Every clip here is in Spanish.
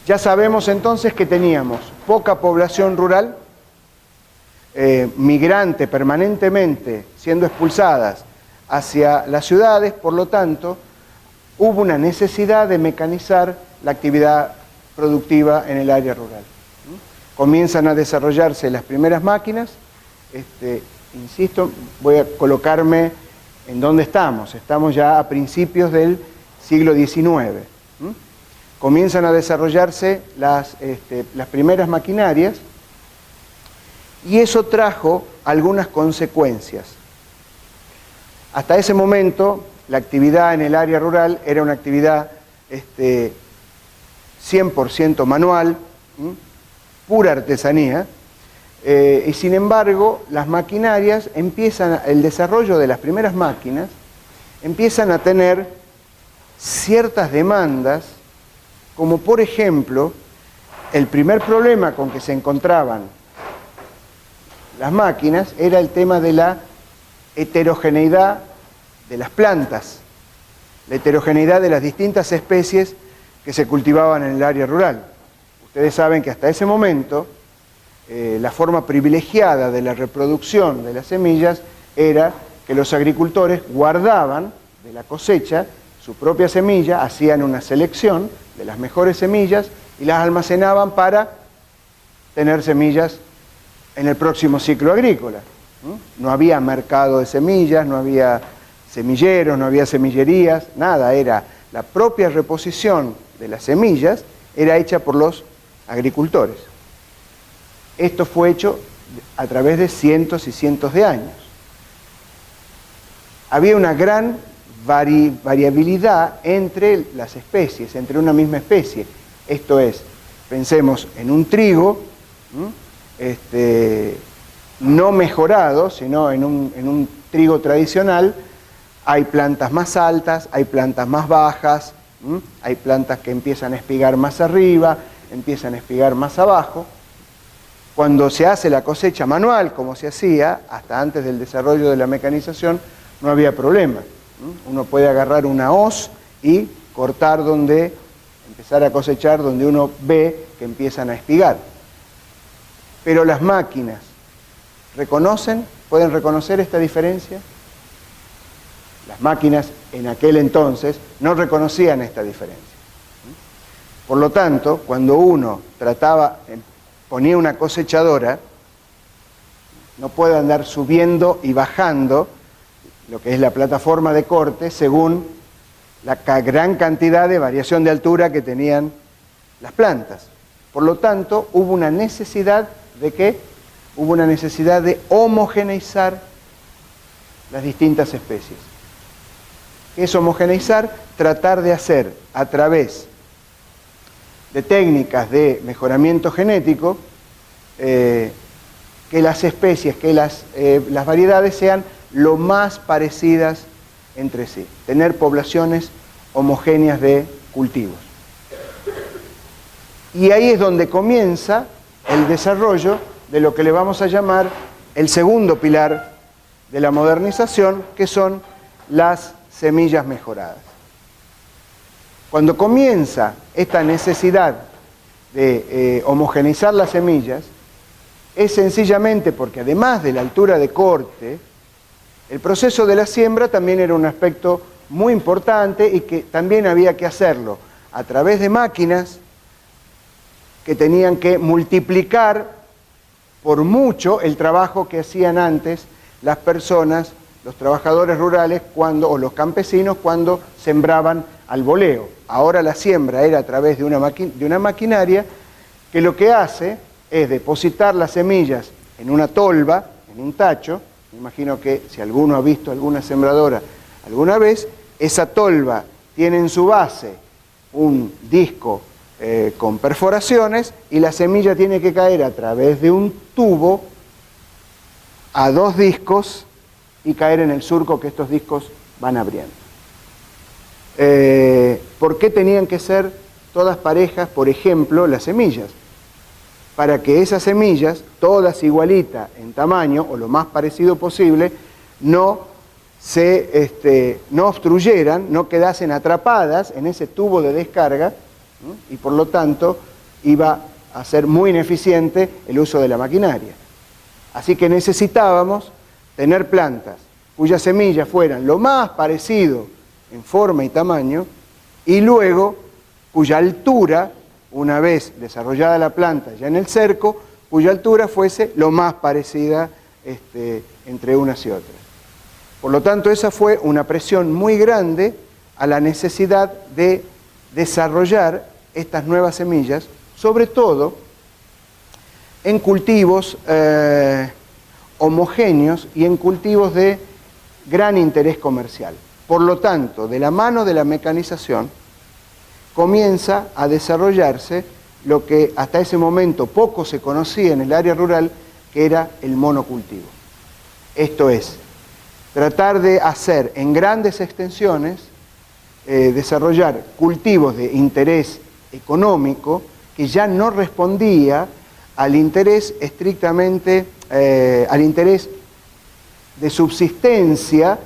Ya sabemos entonces que teníamos poca población rural, migrante permanentemente siendo expulsadas hacia las ciudades, por lo tanto, hubo una necesidad de mecanizar la actividad productiva en el área rural. Comienzan a desarrollarse las primeras máquinas, insisto, voy a colocarme en donde estamos ya a principios del siglo XIX. Comienzan a desarrollarse las primeras maquinarias y eso trajo algunas consecuencias. Hasta ese momento, la actividad en el área rural era una actividad 100% manual, pura artesanía, y sin embargo, las maquinarias el desarrollo de las primeras máquinas empiezan a tener ciertas demandas, como por ejemplo, el primer problema con que se encontraban las máquinas era el tema de la heterogeneidad de las plantas, la heterogeneidad de las distintas especies que se cultivaban en el área rural. Ustedes saben que hasta ese momento la forma privilegiada de la reproducción de las semillas era que los agricultores guardaban de la cosecha su propia semilla, hacían una selección de las mejores semillas y las almacenaban para tener semillas en el próximo ciclo agrícola. No había mercado de semillas, no había semilleros, no había semillerías, nada, era la propia reposición de las semillas, era hecha por los agricultores. Esto fue hecho a través de cientos y cientos de años. Había una gran variabilidad entre las especies, entre una misma especie. Esto es, pensemos en un trigo, no mejorado, sino en un trigo tradicional. Hay plantas más altas, hay plantas más bajas, hay plantas que empiezan a espigar más arriba, empiezan a espigar más abajo. Cuando se hace la cosecha manual, como se hacía hasta antes del desarrollo de la mecanización, no había problema. Uno puede agarrar una hoz y cortar empezar a cosechar donde uno ve que empiezan a espigar. Pero las máquinas, ¿pueden reconocer esta diferencia? Las máquinas en aquel entonces no reconocían esta diferencia. Por lo tanto, cuando uno ponía una cosechadora, no puede andar subiendo y bajando lo que es la plataforma de corte según la gran cantidad de variación de altura que tenían las plantas. Por lo tanto, hubo una necesidad ¿de qué? Hubo una necesidad de homogeneizar las distintas especies. ¿Qué es homogeneizar? Tratar de hacer a través de técnicas de mejoramiento genético que las especies, que las variedades sean lo más parecidas entre sí, tener poblaciones homogéneas de cultivos. Y ahí es donde comienza el desarrollo de lo que le vamos a llamar el segundo pilar de la modernización, que son las semillas mejoradas. Cuando comienza esta necesidad de homogeneizar las semillas, es sencillamente porque además de la altura de corte, el proceso de la siembra también era un aspecto muy importante y que también había que hacerlo a través de máquinas que tenían que multiplicar por mucho el trabajo que hacían antes las personas, los trabajadores rurales o los campesinos cuando sembraban al voleo. Ahora la siembra era a través de una maquinaria que lo que hace es depositar las semillas en una tolva, en un tacho. Me imagino que si alguno ha visto alguna sembradora alguna vez, esa tolva tiene en su base un disco con perforaciones y la semilla tiene que caer a través de un tubo a 2 discos y caer en el surco que estos discos van abriendo. ¿Por qué tenían que ser todas parejas, por ejemplo, las semillas, para que esas semillas, todas igualitas en tamaño, o lo más parecido posible, no obstruyeran, no quedasen atrapadas en ese tubo de descarga, y por lo tanto iba a ser muy ineficiente el uso de la maquinaria. Así que necesitábamos tener plantas cuyas semillas fueran lo más parecido en forma y tamaño, y luego cuya altura, una vez desarrollada la planta ya en el cerco, cuya altura fuese lo más parecida entre unas y otras. Por lo tanto, esa fue una presión muy grande a la necesidad de desarrollar estas nuevas semillas, sobre todo en cultivos homogéneos y en cultivos de gran interés comercial. Por lo tanto, de la mano de la mecanización, comienza a desarrollarse lo que hasta ese momento poco se conocía en el área rural, que era el monocultivo. Esto es, tratar de hacer en grandes extensiones, desarrollar cultivos de interés económico que ya no respondía al interés estrictamente, al interés de subsistencia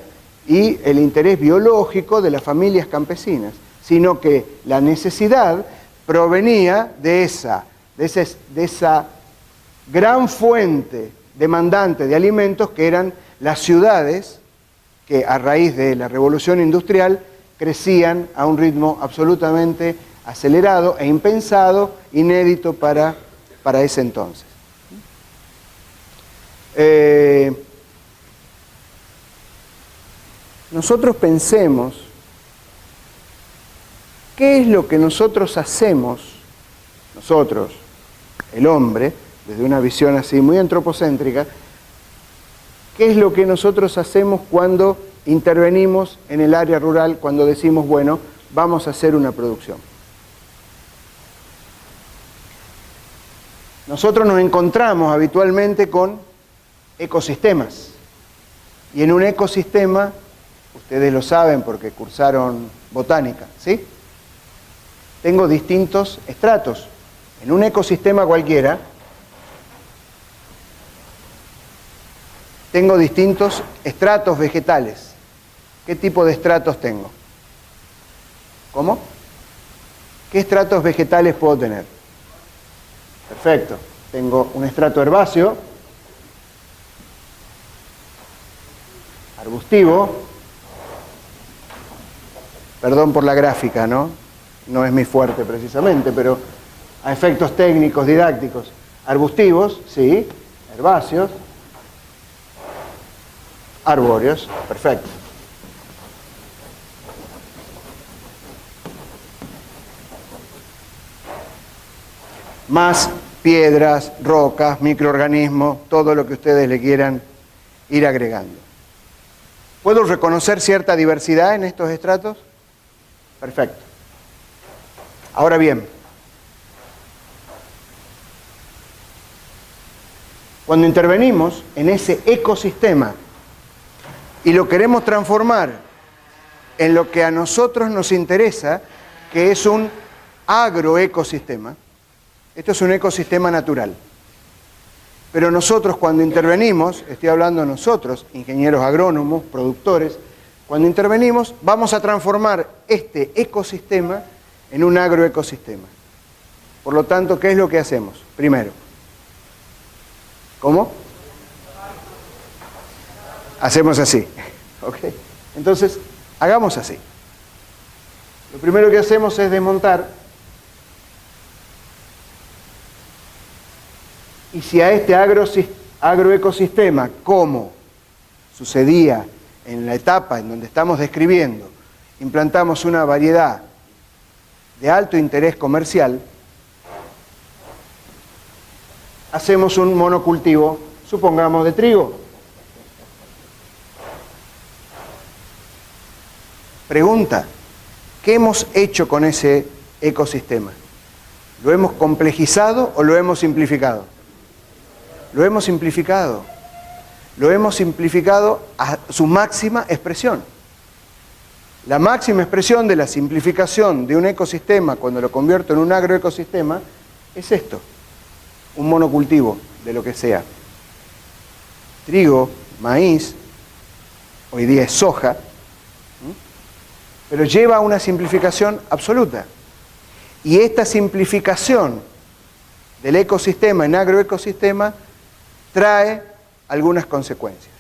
y el interés biológico de las familias campesinas, sino que la necesidad provenía de esa gran fuente demandante de alimentos que eran las ciudades, que a raíz de la revolución industrial crecían a un ritmo absolutamente acelerado e impensado, inédito para ese entonces. Nosotros pensemos, ¿qué es lo que nosotros hacemos, nosotros, el hombre, desde una visión así muy antropocéntrica, qué es lo que nosotros hacemos cuando intervenimos en el área rural, cuando decimos, bueno, vamos a hacer una producción? Nosotros nos encontramos habitualmente con ecosistemas, y en un ecosistema, ustedes lo saben porque cursaron botánica, ¿sí? Tengo distintos estratos. En un ecosistema cualquiera, tengo distintos estratos vegetales. ¿Qué tipo de estratos tengo? ¿Cómo? ¿Qué estratos vegetales puedo tener? Perfecto. Tengo un estrato herbáceo, arbustivo, perdón por la gráfica, ¿no? No es mi fuerte precisamente, pero a efectos técnicos, didácticos, arbustivos, sí, herbáceos, arbóreos, perfecto. Más piedras, rocas, microorganismos, todo lo que ustedes le quieran ir agregando. ¿Puedo reconocer cierta diversidad en estos estratos? Perfecto. Ahora bien, cuando intervenimos en ese ecosistema y lo queremos transformar en lo que a nosotros nos interesa, que es un agroecosistema, esto es un ecosistema natural. Pero nosotros cuando intervenimos, estoy hablando nosotros, ingenieros agrónomos, productores, cuando intervenimos vamos a transformar este ecosistema en un agroecosistema. Por lo tanto, ¿qué es lo que hacemos? Primero, ¿cómo? Hacemos así, ¿ok? Entonces, hagamos así. Lo primero que hacemos es desmontar. Y si a este agroecosistema, como sucedía en la etapa en donde estamos describiendo, implantamos una variedad de alto interés comercial, hacemos un monocultivo, supongamos de trigo. Pregunta, ¿qué hemos hecho con ese ecosistema? ¿Lo hemos complejizado o lo hemos simplificado? Lo hemos simplificado. Lo hemos simplificado a su máxima expresión. La máxima expresión de la simplificación de un ecosistema cuando lo convierto en un agroecosistema es esto, un monocultivo de lo que sea. Trigo, maíz, hoy día es soja, pero lleva a una simplificación absoluta. Y esta simplificación del ecosistema en agroecosistema trae algunas consecuencias.